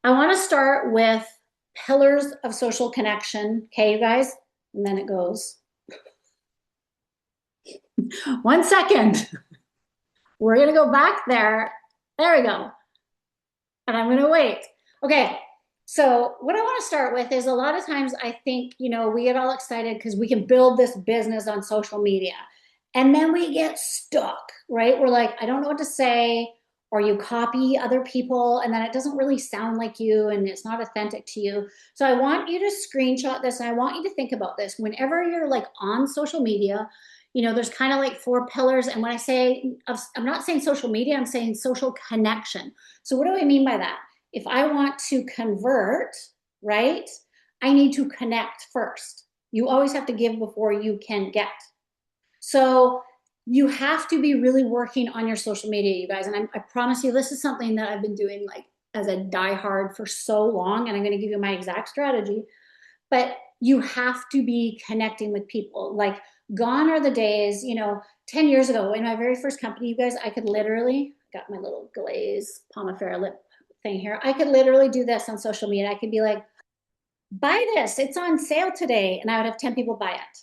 I want to start with pillars of social connection. Okay, you guys? And then it goes 1 second. We're going to go back there. There we go. And I'm going to wait. Okay. So, what I want to start with is a lot of times I think, we get all excited because we can build this business on social media. And then we get stuck, right? We're like, I don't know what to say. Or you copy other people and then it doesn't really sound like you and it's not authentic to you. So I want you to screenshot this and I want you to think about this. Whenever you're like on social media, there's kind of like four pillars. And when I say, I'm not saying social media, I'm saying social connection. So what do I mean by that? If I want to convert, right, I need to connect first. You always have to give before you can get. So you have to be really working on your social media, you guys. And I promise you, this is something that I've been doing like as a diehard for so long. And I'm going to give you my exact strategy. But you have to be connecting with people. Like, gone are the days, 10 years ago in my very first company, you guys, I could literally, got my little glaze Pomifera lip thing here. I could literally do this on social media. I could be like, buy this, it's on sale today. And I would have 10 people buy it.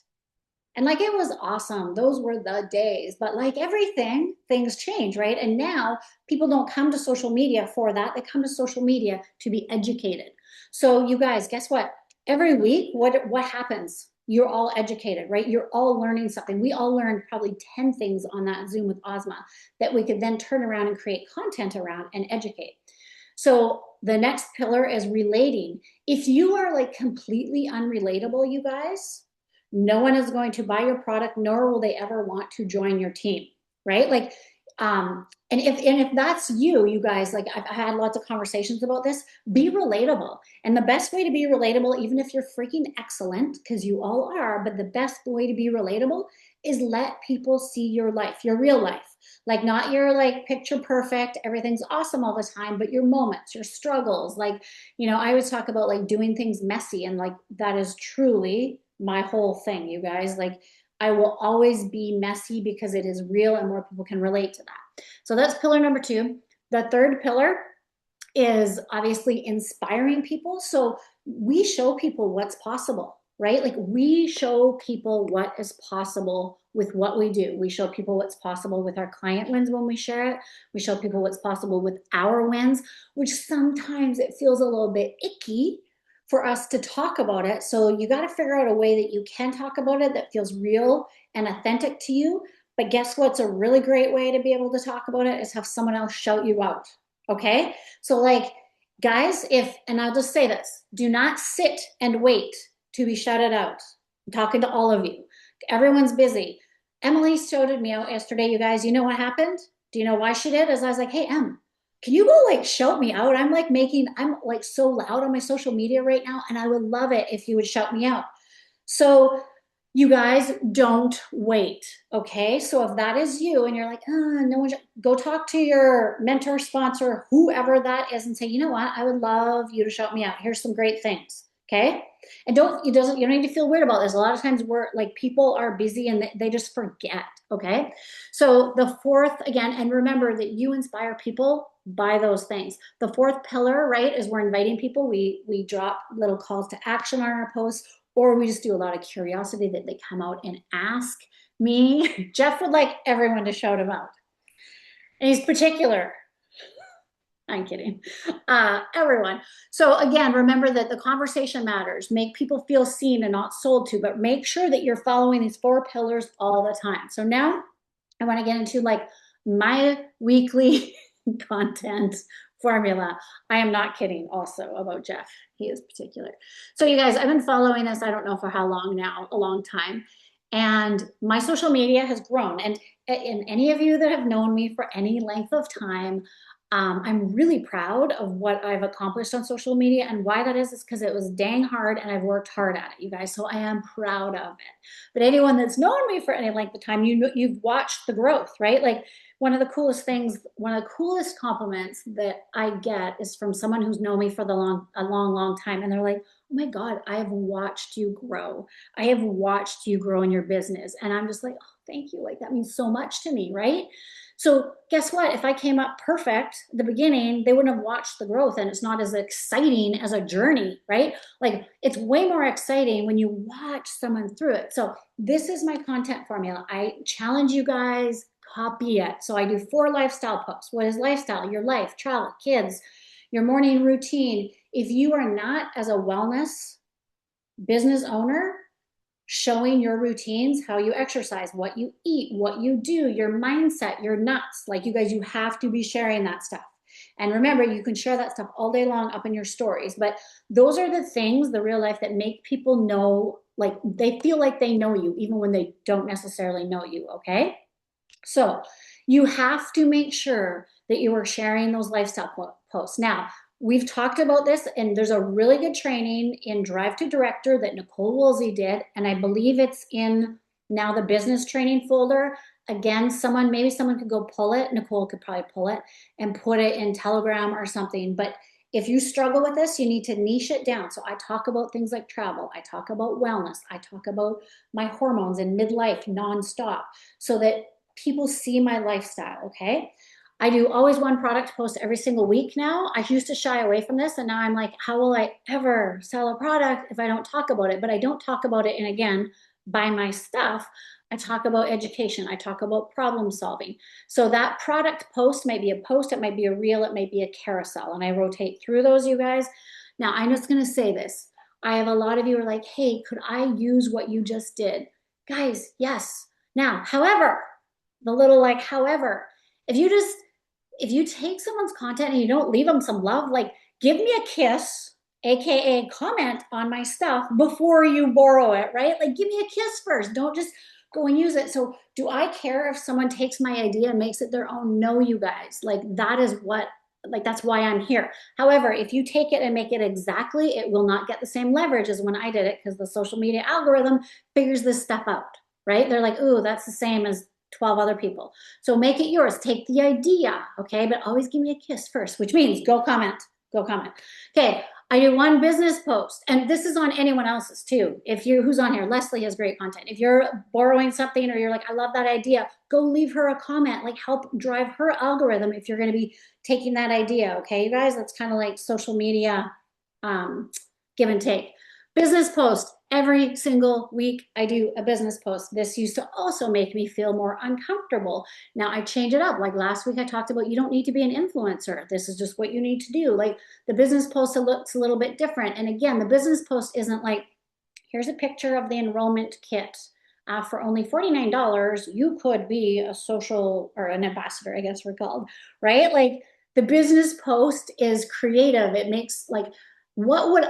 And like, it was awesome. Those were the days. But like everything, things change, right? And now people don't come to social media for that. They come to social media to be educated. So you guys, guess what? Every week, what happens? You're all educated, right? You're all learning something. We all learned probably 10 things on that Zoom with Ozma that we could then turn around and create content around and educate. So the next pillar is relating. If you are like completely unrelatable, you guys, no one is going to buy your product, nor will they ever want to join your team, right? Like, and if that's you guys, like I've had lots of conversations about this, be relatable. And the best way to be relatable, even if you're freaking excellent, because you all are, but the best way to be relatable is let people see your life, your real life. Like, not your like picture perfect, everything's awesome all the time, but your moments, your struggles. Like, I always talk about like doing things messy, and like that is truly my whole thing, you guys. Like, I will always be messy because it is real and more people can relate to that. So that's pillar number 2. The third pillar is obviously inspiring people. So we show people what's possible, right? Like, we show people what is possible with what we do. We show people what's possible with our client wins when we share it. We show people what's possible with our wins, which sometimes it feels a little bit icky for us to talk about it. So you got to figure out a way that you can talk about it that feels real and authentic to you. But guess what's a really great way to be able to talk about it is have someone else shout you out. Okay? So like, guys, and I'll just say this, do not sit and wait to be shouted out. I'm talking to all of you. Everyone's busy. Emily shouted me out yesterday, you guys. You know what happened? Do you know why she did? As I was like, hey, Em, can you go like shout me out? I'm like so loud on my social media right now, and I would love it if you would shout me out. So you guys, don't wait, okay? So if that is you and you're like, no one, go talk to your mentor, sponsor, whoever that is, and say, you know what? I would love you to shout me out. Here's some great things, okay? And you don't need to feel weird about this. A lot of times we're like, people are busy and they just forget, okay? So the fourth, again, and remember that you inspire people by those things. The fourth pillar, right, is we're inviting people. We drop little calls to action on our posts, or we just do a lot of curiosity that they come out and ask me. Jeff would like everyone to shout him out. And he's particular. I'm kidding. Everyone. So again, remember that the conversation matters. Make people feel seen and not sold to, but make sure that you're following these 4 pillars all the time. So now I want to get into like my weekly content formula. I am not kidding also about Jeff. He is particular. So you guys, I've been following this, I don't know for how long now, a long time. And my social media has grown. And any of you that have known me for any length of time, I'm really proud of what I've accomplished on social media. And why that is because it was dang hard and I've worked hard at it, you guys. So I am proud of it. But anyone that's known me for any length of time, you've watched the growth, right? Like, one of the coolest things, one of the coolest compliments that I get is from someone who's known me for a long time. And they're like, oh my God, I have watched you grow. I have watched you grow in your business. And I'm just like, oh, thank you. Like, that means so much to me, right? So guess what? If I came up perfect at the beginning, they wouldn't have watched the growth, and it's not as exciting as a journey, right? Like it's way more exciting when you watch someone through it. So this is my content formula. I challenge you guys, copy it. So I do 4 lifestyle posts. What is lifestyle? Your life, travel, kids, your morning routine. If you are not, as a wellness business owner, showing your routines, how you exercise, what you eat, what you do, your mindset, your nuts. Like you guys, you have to be sharing that stuff. And remember, you can share that stuff all day long up in your stories. But those are the things, the real life, that make people know, like they feel like they know you, even when they don't necessarily know you. Okay. So you have to make sure that you are sharing those lifestyle posts. Now, we've talked about this, and there's a really good training in Drive to Director that Nicole Woolsey did, and I believe it's in now the business training folder. Again, maybe someone could go pull it. Nicole could probably pull it and put it in Telegram or something. But if you struggle with this, you need to niche it down. So I talk about things like travel. I talk about wellness. I talk about my hormones and midlife nonstop, so that people see my lifestyle. Okay. I do always one product post every single week now. I used to shy away from this, and now I'm like, how will I ever sell a product if I don't talk about it? But I don't talk about it. And again, buy my stuff. I talk about education. I talk about problem solving. So that product post might be a post, it might be a reel, it might be a carousel. And I rotate through those, you guys. Now, I'm just going to say this. I have a lot of you are like, hey, could I use what you just did? Guys, yes. Now, however, the little like, however, if you take someone's content and you don't leave them some love, like give me a kiss, AKA comment on my stuff before you borrow it, right? Like give me a kiss first. Don't just go and use it. So do I care if someone takes my idea and makes it their own? No, you guys. Like that is what, like that's why I'm here. However, if you take it and make it exactly, it will not get the same leverage as when I did it, because the social media algorithm figures this stuff out, right? They're like, ooh, that's the same as 12 other people. So make it yours. Take the idea, okay? But always give me a kiss first, which means go comment. Go comment. Okay, I do one business post, and this is on anyone else's too. If you, who's on here? Leslie has great content. If you're borrowing something or you're like, I love that idea, go leave her a comment. Like help drive her algorithm if you're going to be taking that idea, okay, you guys? That's kind of like social media give and take. Business post. Every single week I do a business post. This used to also make me feel more uncomfortable. Now I change it up. Like last week I talked about, you don't need to be an influencer. This is just what you need to do. Like the business post looks a little bit different. And again, the business post isn't like, here's a picture of the enrollment kit. For only $49, you could be a social, or an ambassador, I guess we're called, right? Like the business post is creative. It makes like, what would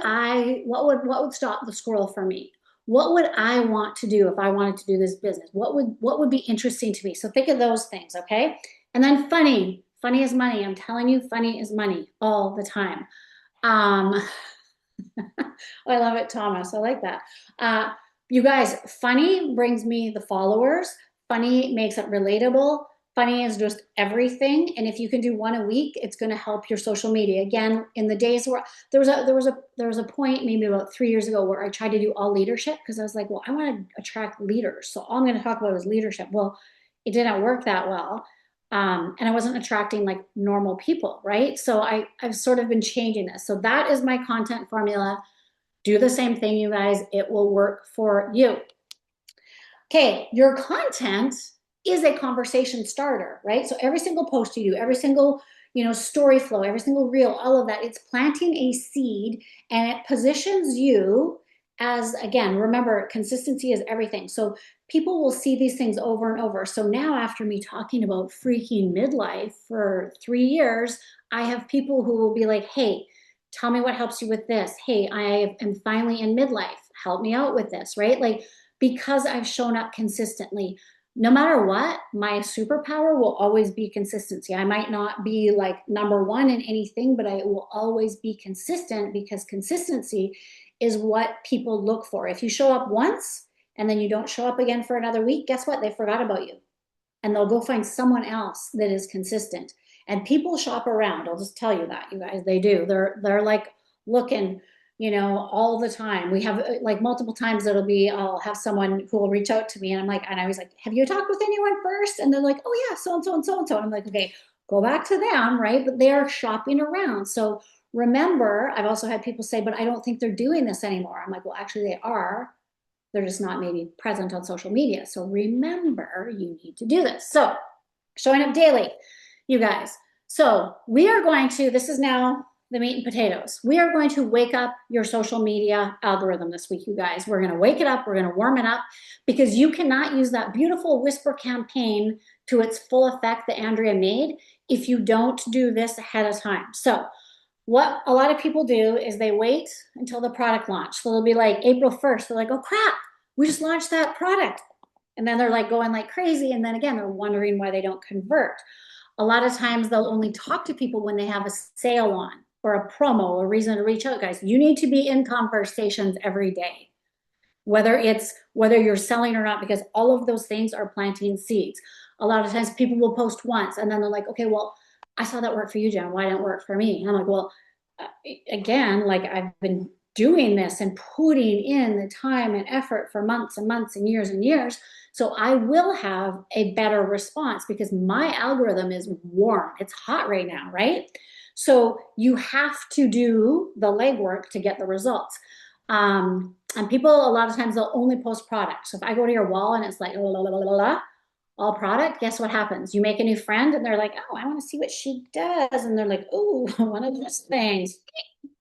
stop the scroll for me? What would I want to do if I wanted to do this business? What would be interesting to me? So think of those things, okay? And then funny is money. I'm telling you, funny is money all the time. I love it, Thomas. I like that. You guys, funny brings me the followers. Funny makes it relatable. Funny is just everything. And if you can do one a week, it's going to help your social media. Again, in the days where there was a point maybe about 3 years ago where I tried to do all leadership, because I was like, well, I want to attract leaders. So all I'm going to talk about is leadership. Well, it didn't work that well. And I wasn't attracting like normal people, right? So I've sort of been changing this. So that is my content formula. Do the same thing, you guys. It will work for you. Okay, your content is a conversation starter, right? So every single post you do, every single, story flow, every single reel, all of that, it's planting a seed, and it positions you as, again, remember, consistency is everything. So people will see these things over and over. So now after me talking about freaking midlife for 3 years, I have people who will be like, hey, tell me what helps you with this. Hey, I am finally in midlife. Help me out with this, right? Like, because I've shown up consistently. No matter what, my superpower will always be consistency. I might not be like number one in anything, but I will always be consistent, because consistency is what people look for. If you show up once and then you don't show up again for another week, guess what? They forgot about you. And they'll go find someone else that is consistent. And people shop around. I'll just tell you that, you guys, they do. They're like looking, all the time. We have like multiple times I'll have someone who will reach out to me and and I was like, have you talked with anyone first? And they're like, oh yeah, so and so and so and so. And I'm like, okay, go back to them, right? But they are shopping around. So remember, I've also had people say, but I don't think they're doing this anymore. I'm like, well, actually they are. They're just not maybe present on social media. So remember, you need to do this. So showing up daily, you guys. So we are going to, this is now the meat and potatoes. We are going to wake up your social media algorithm this week, you guys. We're going to wake it up. We're going to warm it up because you cannot use that beautiful whisper campaign to its full effect that Andrea made if you don't do this ahead of time. So what a lot of people do is they wait until the product launch. So it'll be like April 1st. They're like, oh crap, we just launched that product. And then they're like going like crazy. And then again, they're wondering why they don't convert. A lot of times they'll only talk to people when they have a sale on or a promo or reason to reach out. Guys, you need to be in conversations every day, whether you're selling or not, because all of those things are planting seeds. A lot of times people will post once and then they're like, okay, well, I saw that work for you, Jen. Why didn't it work for me? And I'm like, well, again, like I've been doing this and putting in the time and effort for months and months and years. So I will have a better response because my algorithm is warm. It's hot right now, right? So you have to do the legwork to get the results. And people, a lot of times, they'll only post products. So if I go to your wall and it's like, la, la, la, la, la, all product, guess what happens? You make a new friend and they're like, oh, I want to see what she does. And they're like, oh, one of those things,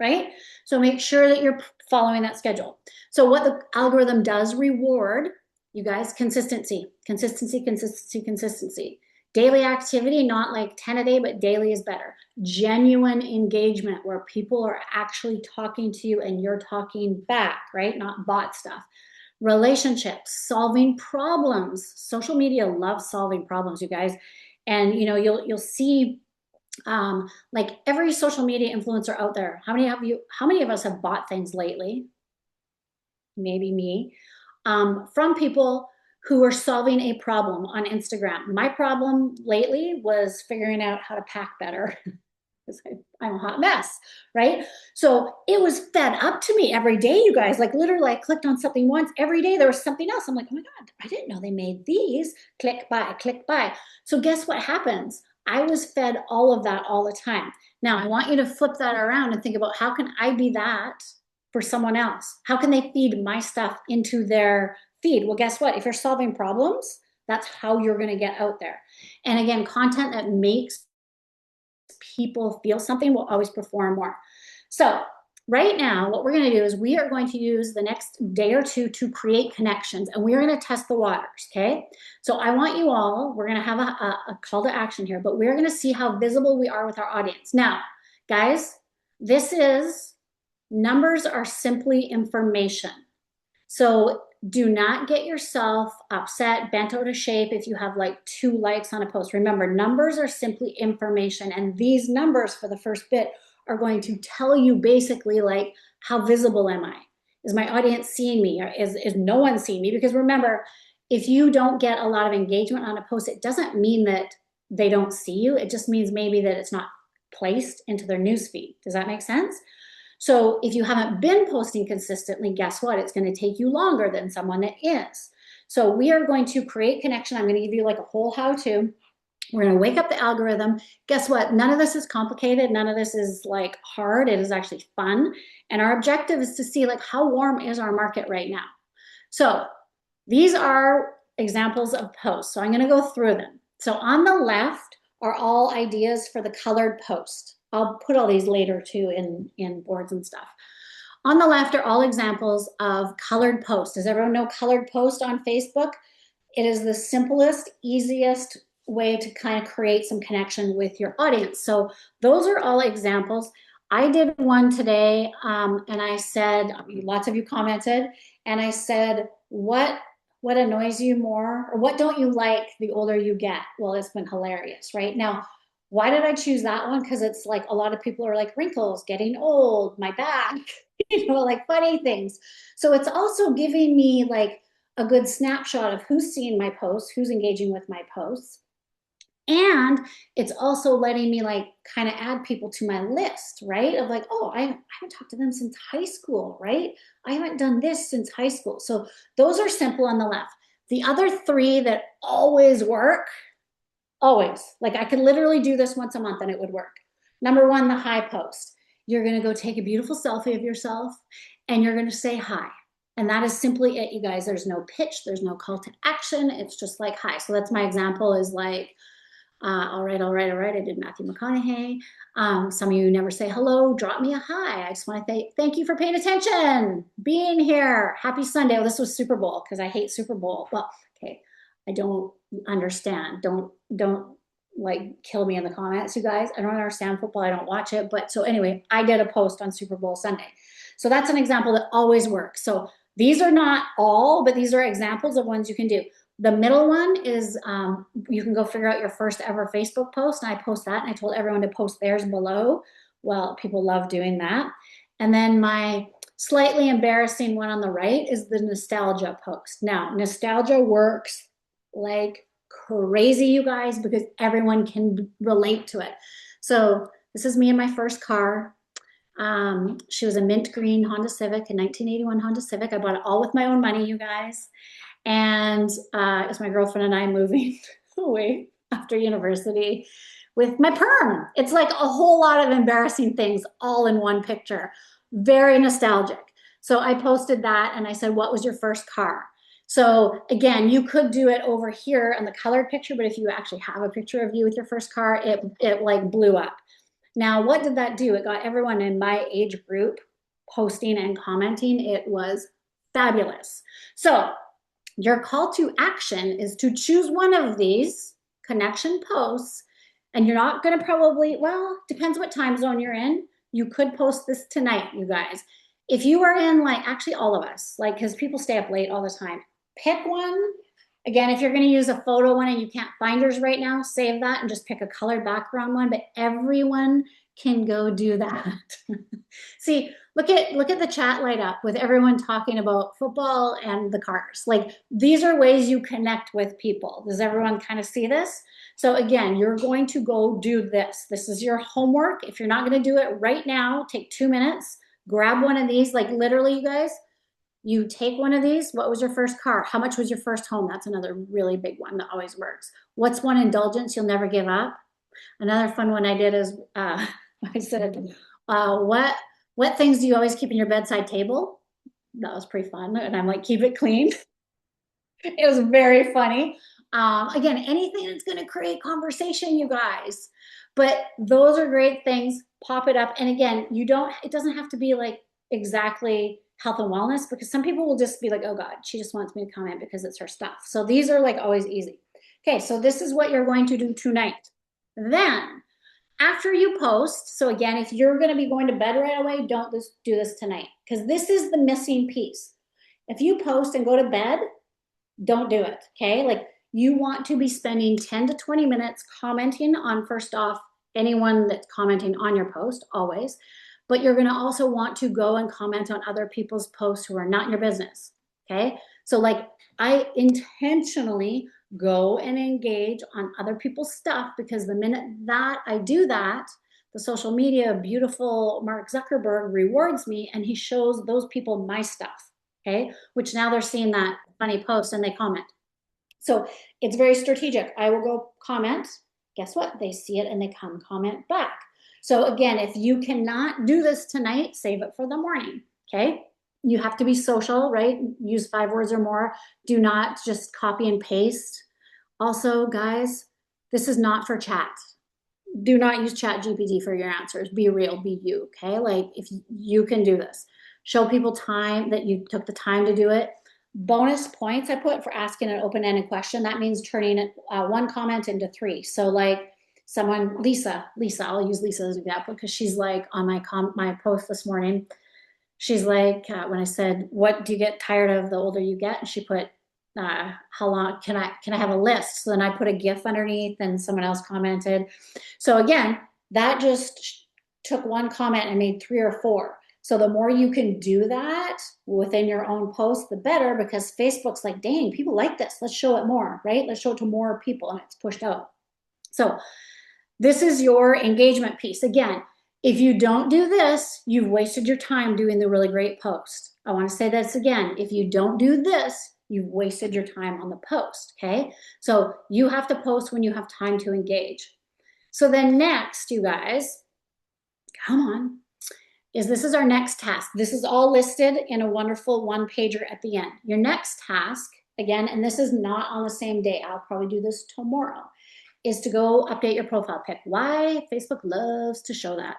right? So make sure that you're following that schedule. So what the algorithm does reward, you guys, consistency, consistency, consistency, consistency. Daily activity, not like 10 a day, but daily is better. Genuine engagement where people are actually talking to you and you're talking back, right? Not bot stuff. Relationships, solving problems. Social media loves solving problems, you guys. And you'll see like every social media influencer out there. How many of us have bought things lately? Maybe me. From people who are solving a problem on Instagram. My problem lately was figuring out how to pack better. Because I'm a hot mess, right? So it was fed up to me every day, you guys. Like literally, I clicked on something once. Every day there was something else. I'm like, oh my God, I didn't know they made these. Click buy, click buy. So guess what happens? I was fed all of that all the time. Now I want you to flip that around and think about how can I be that for someone else? How can they feed my stuff into their feed? Well, guess what? If you're solving problems, that's how you're going to get out there. And again, content that makes people feel something will always perform more. So right now, what we're going to do is we are going to use the next day or two to create connections, and we're going to test the waters, okay? So I want you all, we're going to have a call to action here, but we're going to see how visible we are with our audience. Now, guys, numbers are simply information. So do not get yourself upset, bent out of shape if you have like 2 likes on a post. Remember, numbers are simply information, and these numbers for the first bit are going to tell you basically like, how visible am I? Is my audience seeing me? Or is no one seeing me? Because remember, if you don't get a lot of engagement on a post, it doesn't mean that they don't see you. It just means maybe that it's not placed into their newsfeed. Does that make sense? So if you haven't been posting consistently, guess what? It's going to take you longer than someone that is. So we are going to create connection. I'm going to give you like a whole how-to. We're going to wake up the algorithm. Guess what? None of this is complicated. None of this is like hard. It is actually fun. And our objective is to see like how warm is our market right now. So these are examples of posts. So I'm going to go through them. So on the left are all ideas for the colored post. I'll put all these later too in boards and stuff. On the left are all examples of colored posts. Does everyone know colored post on Facebook? It is the simplest, easiest way to kind of create some connection with your audience. So those are all examples. I did one today and I said, lots of you commented, and I said, what annoys you more, or what don't you like the older you get? Well, it's been hilarious, right? Now, why did I choose that one? Because it's like a lot of people are like wrinkles, getting old, my back, like funny things. So it's also giving me like a good snapshot of who's seeing my posts, who's engaging with my posts. And it's also letting me like kind of add people to my list, right? Of like, oh, I haven't talked to them since high school, right? I haven't done this since high school. So those are simple on the left. The other three that always work, always, like I could literally do this once a month and it would work. Number one, the hi post. You're going to go take a beautiful selfie of yourself and you're going to say hi. And that is simply it, you guys. There's no pitch, there's no call to action. It's just like hi. So that's my example is like, all right, all right, all right. I did Matthew McConaughey. Some of you never say hello. Drop me a hi. I just want to thank you for paying attention, being here. Happy Sunday. Oh, this was Super Bowl because I hate Super Bowl. Well, okay, I don't understand. Don't like kill me in the comments, you guys. I don't understand football. I don't watch it. But so anyway, I did a post on Super Bowl Sunday. So that's an example that always works. So these are not all, but these are examples of ones you can do. The middle one is you can go figure out your first ever Facebook post. And I post that and I told everyone to post theirs below. Well, people love doing that. And then my slightly embarrassing one on the right is the nostalgia post. Now, nostalgia works like crazy, you guys, because everyone can relate to it. So this is me in my first car. She was a mint green Honda Civic, a 1981 Honda Civic. I bought it all with my own money, you guys. And it was my girlfriend and I moving away after university with my perm. It's like a whole lot of embarrassing things all in one picture. Very nostalgic. So I posted that and I said, what was your first car? So again, you could do it over here in the colored picture, but if you actually have a picture of you with your first car, it like blew up. Now, what did that do? It got everyone in my age group posting and commenting. It was fabulous. So your call to action is to choose one of these connection posts, and you're not going to probably, well, depends what time zone you're in. You could post this tonight, you guys. If you are in, like, actually all of us, like, because people stay up late all the time, pick one. Again, if you're going to use a photo one and you can't find yours right now, save that and just pick a colored background one, but everyone can go do that. See, look at the chat light up with everyone talking about football and the cars. Like, these are ways you connect with people. Does everyone kind of see this? So again, you're going to go do this. This is your homework. If you're not going to do it right now, take 2 minutes, grab one of these. Like, literally, you guys, you take one of these. What was your first car? How much was your first home? That's another really big one that always works. What's one indulgence you'll never give up? Another fun one I did is I said, what things do you always keep in your bedside table? That was pretty fun. And I'm like, keep it clean. It was very funny. Again, anything that's going to create conversation, you guys. But those are great things. Pop it up. And again, it doesn't have to be like exactly health and wellness, because some people will just be like, oh God, she just wants me to comment because it's her stuff. So these are like always easy. Okay, so this is what you're going to do tonight. Then after you post, so again, if you're going to be going to bed right away, don't do this tonight, because this is the missing piece. If you post and go to bed, don't do it, okay? Like, you want to be spending 10 to 20 minutes commenting on, first off, anyone that's commenting on your post, always. But you're going to also want to go and comment on other people's posts who are not in your business, okay? So like, I intentionally go and engage on other people's stuff, because the minute that I do that, the social media beautiful Mark Zuckerberg rewards me and he shows those people my stuff, okay? Which now they're seeing that funny post and they comment. So it's very strategic. I will go comment. Guess what? They see it and they come comment back. So again, if you cannot do this tonight, save it for the morning, okay? You have to be social, right? Use 5 words or more. Do not just copy and paste. Also, guys, this is not for chat. Do not use Chat GPT for your answers. Be real, be you, okay? Like, if you can do this. Show people time that you took the time to do it. Bonus points I put for asking an open-ended question. That means turning one comment into 3. So like someone, Lisa, I'll use Lisa as an example, because she's like on my post this morning. She's like, when I said, what do you get tired of the older you get? And she put, how long can I have a list? So then I put a GIF underneath and someone else commented. So again, that just took one comment and made 3 or 4. So the more you can do that within your own post, the better, because Facebook's like, dang, people like this. Let's show it more, right? Let's show it to more people, and it's pushed out. So this is your engagement piece. Again, if you don't do this, you've wasted your time doing the really great post. I want to say this again. If you don't do this, you've wasted your time on the post, okay? So you have to post when you have time to engage. So then next, you guys, come on, this is our next task. This is all listed in a wonderful one-pager at the end. Your next task, again, and this is not on the same day, I'll probably do this tomorrow, is to go update your profile pic. Why? Facebook loves to show that.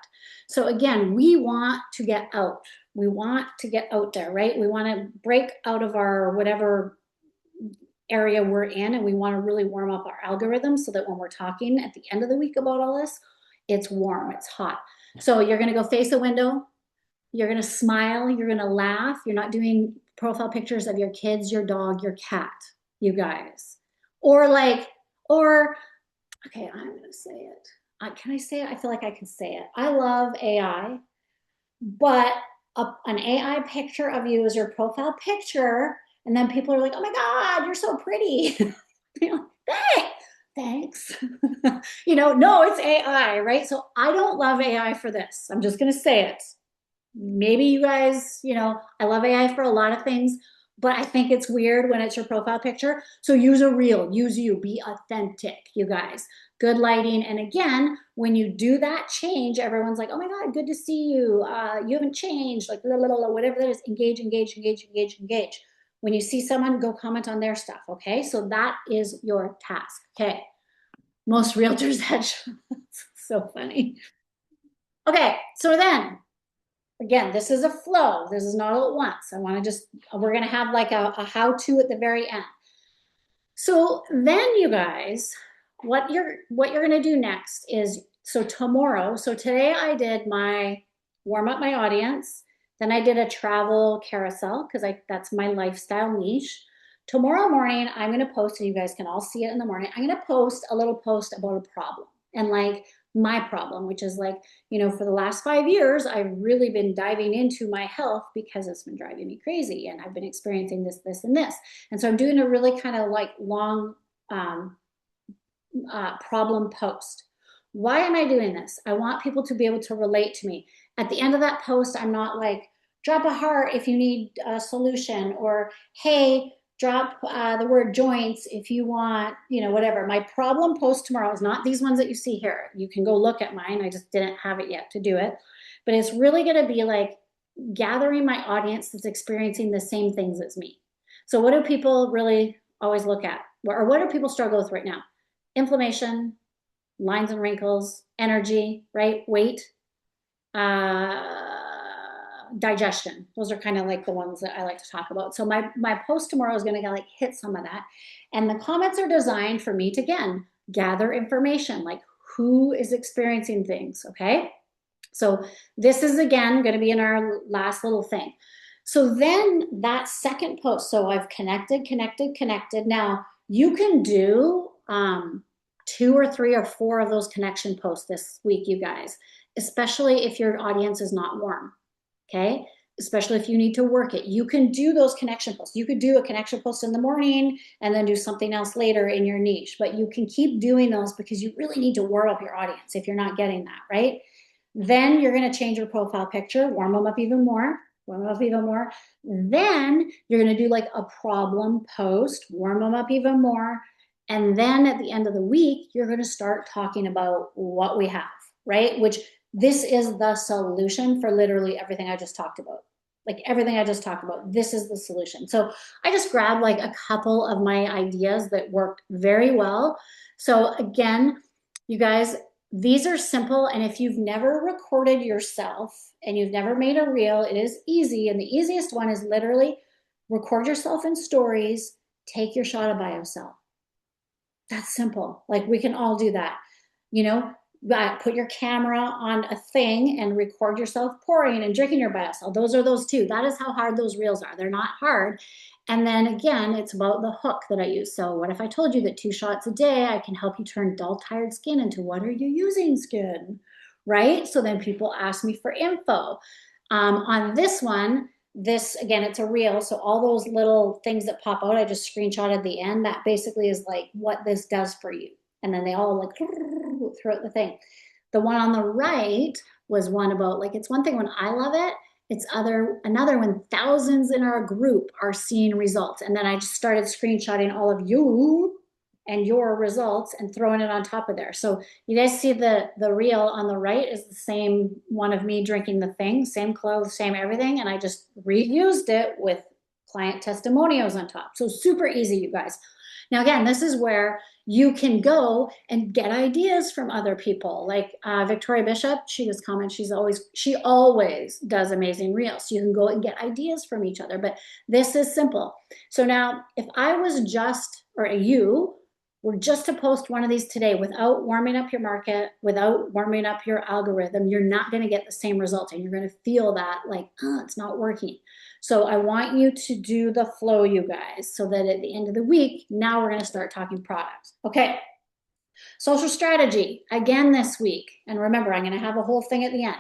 So again, we want to get out. We want to get out there, right? We want to break out of our whatever area we're in, and we want to really warm up our algorithm so that when we're talking at the end of the week about all this, it's warm, it's hot. So you're going to go face a window, you're going to smile, you're going to laugh. You're not doing profile pictures of your kids, your dog, your cat, you guys. Or okay, I'm going to say it. Can I say it? I feel like I can say it. I love AI, but an AI picture of you as your profile picture, and then people are like, oh my God, you're so pretty. You know, thanks. No, it's AI, right? So I don't love AI for this. I'm just going to say it. Maybe you guys, I love AI for a lot of things, but I think it's weird when it's your profile picture. So use a reel, use you, be authentic, you guys. Good lighting. And again, when you do that change, everyone's like, oh my God, good to see you. You haven't changed, like, blah, blah, blah, whatever that is, engage, engage, engage, engage, engage. When you see someone, go comment on their stuff, okay? So that is your task, okay? Most realtors headshots. So funny. Okay, so then, again, this is a flow. This is not all at once. We're going to have like a how-to at the very end. So then you guys, what you're going to do next is, so today I did my warm up my audience. Then I did a travel carousel because that's my lifestyle niche. Tomorrow morning, I'm going to post, and you guys can all see it in the morning. I'm going to post a little post about a problem and like my problem, which is like, for the last 5 years, I've really been diving into my health because it's been driving me crazy. And I've been experiencing this, this, and this. And so I'm doing a really kind of like long problem post. Why am I doing this? I want people to be able to relate to me. At the end of that post, I'm not like, drop a heart if you need a solution, or hey, drop the word joints if you want, whatever. My problem post tomorrow is not these ones that you see here. You can go look at mine. I just didn't have it yet to do it. But it's really going to be like gathering my audience that's experiencing the same things as me. So what do people really always look at? Or what do people struggle with right now? Inflammation, lines and wrinkles, energy, right? Weight, digestion. Those are kind of like the ones that I like to talk about. So my post tomorrow is going to like hit some of that. And the comments are designed for me to, again, gather information, like who is experiencing things, okay? So this is, again, going to be in our last little thing. So then that second post, so I've connected. Now you can do 2 or 3 or 4 of those connection posts this week, you guys, especially if your audience is not warm, okay? Especially if you need to work it. You can do those connection posts. You could do a connection post in the morning and then do something else later in your niche, but you can keep doing those because you really need to warm up your audience if you're not getting that, right? Then you're going to change your profile picture, warm them up even more. Then you're going to do like a problem post, warm them up even more. And then at the end of the week, you're going to start talking about what we have, right? Which this is the solution for literally everything I just talked about. Like everything I just talked about, this is the solution. So I just grabbed like a couple of my ideas that worked very well. So again, you guys, these are simple. And if you've never recorded yourself and you've never made a reel, it is easy. And the easiest one is literally record yourself in stories, take your shot of BioCell. That's simple. Like we can all do that. Put your camera on a thing and record yourself pouring and drinking your BioCell. Those are those 2. That is how hard those reels are. They're not hard. And then again, it's about the hook that I use. So what if I told you that 2 shots a day, I can help you turn dull, tired skin into what are you using skin, right? So then people ask me for info. On this one, again, it's a reel. So all those little things that pop out, I just screenshot at the end. That basically is like what this does for you. And then they all like throughout the thing. The one on the right was one about like, it's one thing when I love it, it's another when thousands in our group are seeing results. And then I just started screenshotting all of you and your results and throwing it on top of there. So you guys see the reel on the right is the same one of me drinking the thing, same clothes, same everything. And I just reused it with client testimonials on top. So super easy, you guys. Now, again, this is where you can go and get ideas from other people. Like Victoria Bishop, she just comments, she always does amazing reels. So you can go and get ideas from each other, but this is simple. So now if I was just, or you were just to post one of these today without warming up your market, without warming up your algorithm, you're not going to get the same result. And you're going to feel that like, oh, it's not working. So I want you to do the flow, you guys, so that at the end of the week, now we're going to start talking products. Okay. Social strategy again this week. And remember, I'm going to have a whole thing at the end.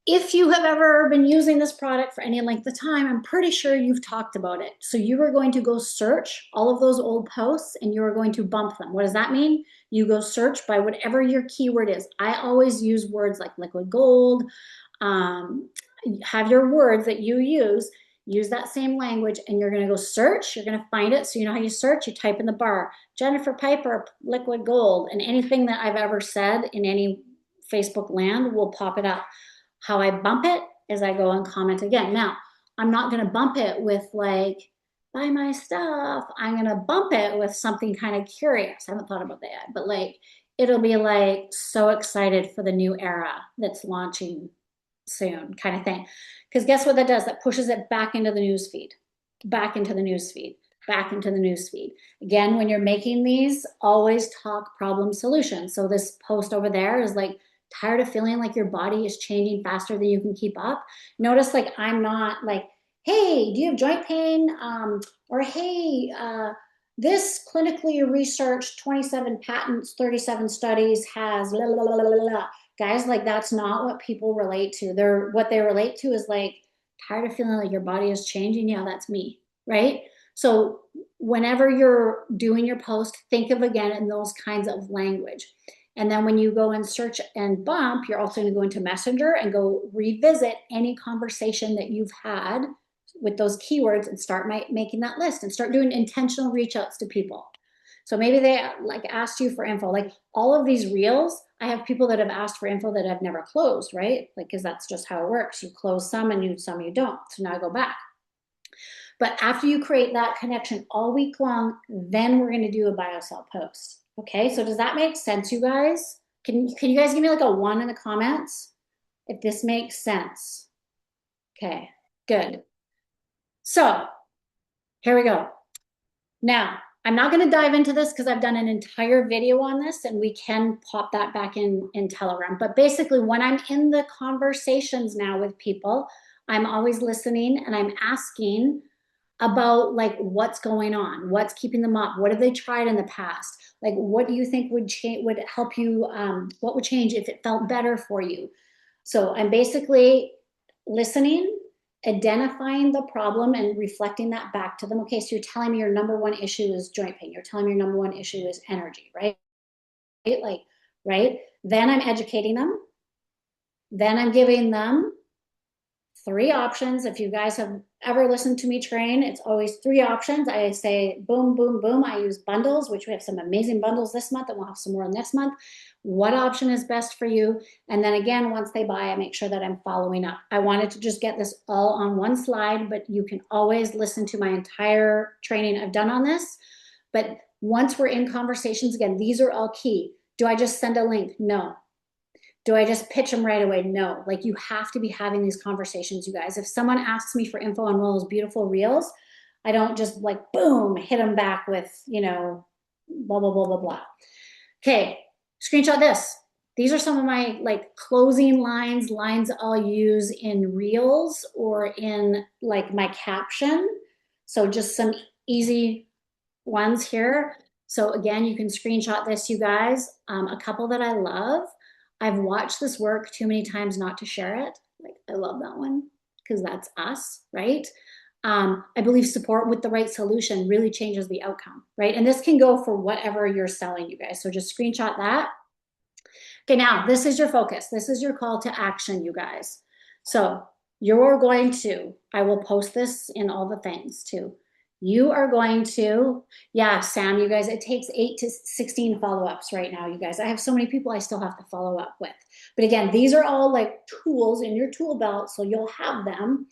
If you have ever been using this product for any length of time, I'm pretty sure you've talked about it. So you are going to go search all of those old posts and you are going to bump them. What does that mean? You go search by whatever your keyword is. I always use words like liquid gold. Have your words that you use that same language, and you're going to go search. You're going to find it. So you know how you search? You type in the bar, Jennifer Piper, liquid gold, and anything that I've ever said in any Facebook land will pop it up. How I bump it is I go and comment again. Now, I'm not going to bump it with like, buy my stuff. I'm going to bump it with something kind of curious. I haven't thought about that yet, but like, it'll be like, so excited for the new era that's launching soon kind of thing. Because guess what that does? That pushes it back into the news feed, back into the news feed, back into the news feed. Again, when you're making these, always talk problem solution. So this post over there is like, tired of feeling like your body is changing faster than you can keep up. Notice like I'm not like, hey, do you have joint pain? Or hey, this clinically researched 27 patents, 37 studies has blah, blah, blah, blah, blah. Guys, like that's not what people relate to. What they relate to is like, tired of feeling like your body is changing. Yeah, that's me, right? So whenever you're doing your post, think of again in those kinds of language. And then when you go and search and bump, you're also going to go into Messenger and go revisit any conversation that you've had with those keywords and start making that list and start doing intentional reach outs to people. So maybe they like asked you for info, like all of these reels, I have people that have asked for info that I've never closed, right? Like, cause that's just how it works. You close some and some you don't. So now I go back. But after you create that connection all week long, then we're going to do a biosell post. Okay, so does that make sense, you guys? Can you guys give me like a 1 in the comments if this makes sense? Okay, good. So here we go. Now, I'm not going to dive into this because I've done an entire video on this and we can pop that back in Telegram. But basically, when I'm in the conversations now with people, I'm always listening and I'm asking about like what's going on, what's keeping them up, what have they tried in the past, like what do you think would help you, what would change if it felt better for you. So I'm basically listening, identifying the problem and reflecting that back to them. Okay, so you're telling me your number one issue is joint pain, you're telling me your number one issue is energy, right? Like, right, then I'm educating them, then I'm giving them 3 options. If you guys have ever listened to me train, it's always 3 options. I say boom, boom, boom. I use bundles, which we have some amazing bundles this month, and we'll have some more next month. What option is best for you? And then again, once they buy, I make sure that I'm following up. I wanted to just get this all on one slide, but you can always listen to my entire training I've done on this. But once we're in conversations, again, these are all key. Do I just send a link? No. Do I just pitch them right away? No. Like you have to be having these conversations, you guys. If someone asks me for info on one of those beautiful reels, I don't just like, boom, hit them back with, you know, blah, blah, blah, blah, blah. Okay, screenshot this. These are some of my like closing lines I'll use in reels or in like my caption. So just some easy ones here. So again, you can screenshot this, you guys. A couple that I love. I've watched this work too many times not to share it. Like, I love that one because that's us, right? I believe support with the right solution really changes the outcome, right? And this can go for whatever you're selling, you guys. So just screenshot that. Okay, now this is your focus. This is your call to action, you guys. So you're going to, I will post this in all the things too. You are going to, yeah, Sam, you guys, it takes 8 to 16 follow-ups right now, you guys. I have so many people I still have to follow up with. But again, these are all like tools in your tool belt, so you'll have them.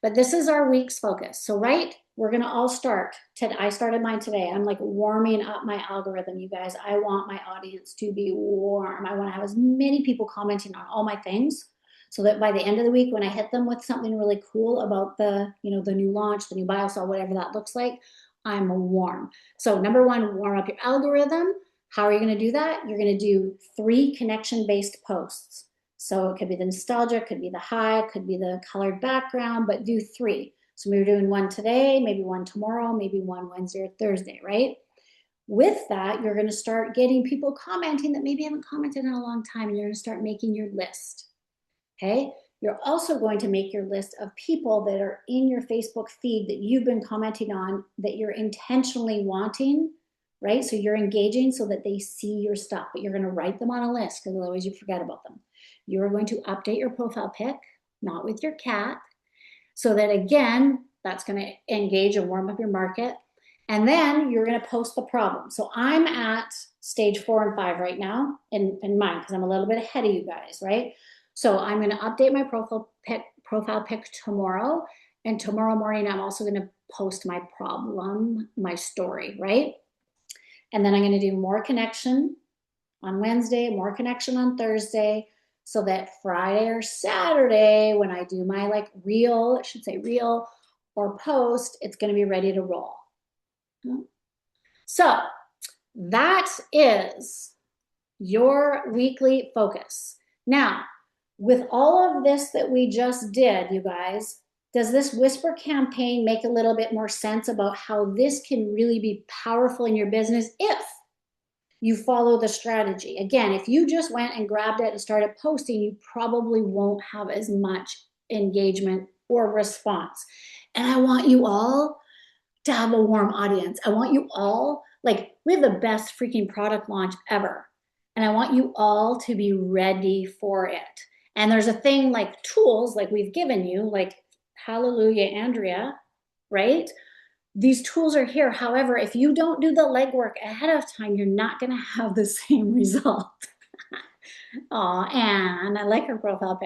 But this is our week's focus. So, right, we're going to all start. I started mine today. I'm like warming up my algorithm, you guys. I want my audience to be warm. I want to have as many people commenting on all my things so that by the end of the week, when I hit them with something really cool about the, the new launch, the new biosol, whatever that looks like, I'm warm. So number one, warm up your algorithm. How are you going to do that? You're going to do 3 connection-based posts. So it could be the nostalgia, could be the high, could be the colored background, but do 3. So maybe we're doing one today, maybe one tomorrow, maybe one Wednesday or Thursday, right? With that, you're going to start getting people commenting that maybe haven't commented in a long time, and you're going to start making your list. Okay? You're also going to make your list of people that are in your Facebook feed that you've been commenting on that you're intentionally wanting, right? So you're engaging so that they see your stuff, but you're going to write them on a list because otherwise you forget about them. You're going to update your profile pic, not with your cat, so that again, that's going to engage and warm up your market. And then you're going to post the problem. So I'm at stage 4 and 5 right now in mine because I'm a little bit ahead of you guys, right? So I'm going to update my profile pic tomorrow. And tomorrow morning, I'm also going to post my problem, my story, right? And then I'm going to do more connection on Wednesday, more connection on Thursday, so that Friday or Saturday, when I do my like reel, it should say reel or post, it's going to be ready to roll. So that is your weekly focus. Now, with all of this that we just did, you guys, does this whisper campaign make a little bit more sense about how this can really be powerful in your business if you follow the strategy? Again, if you just went and grabbed it and started posting, you probably won't have as much engagement or response. And I want you all to have a warm audience. I want you all, like, we have the best freaking product launch ever. And I want you all to be ready for it. And there's a thing like tools, like we've given you, like, hallelujah, Andrea, right? These tools are here. However, if you don't do the legwork ahead of time, you're not going to have the same result. Oh, and I like her profile pic.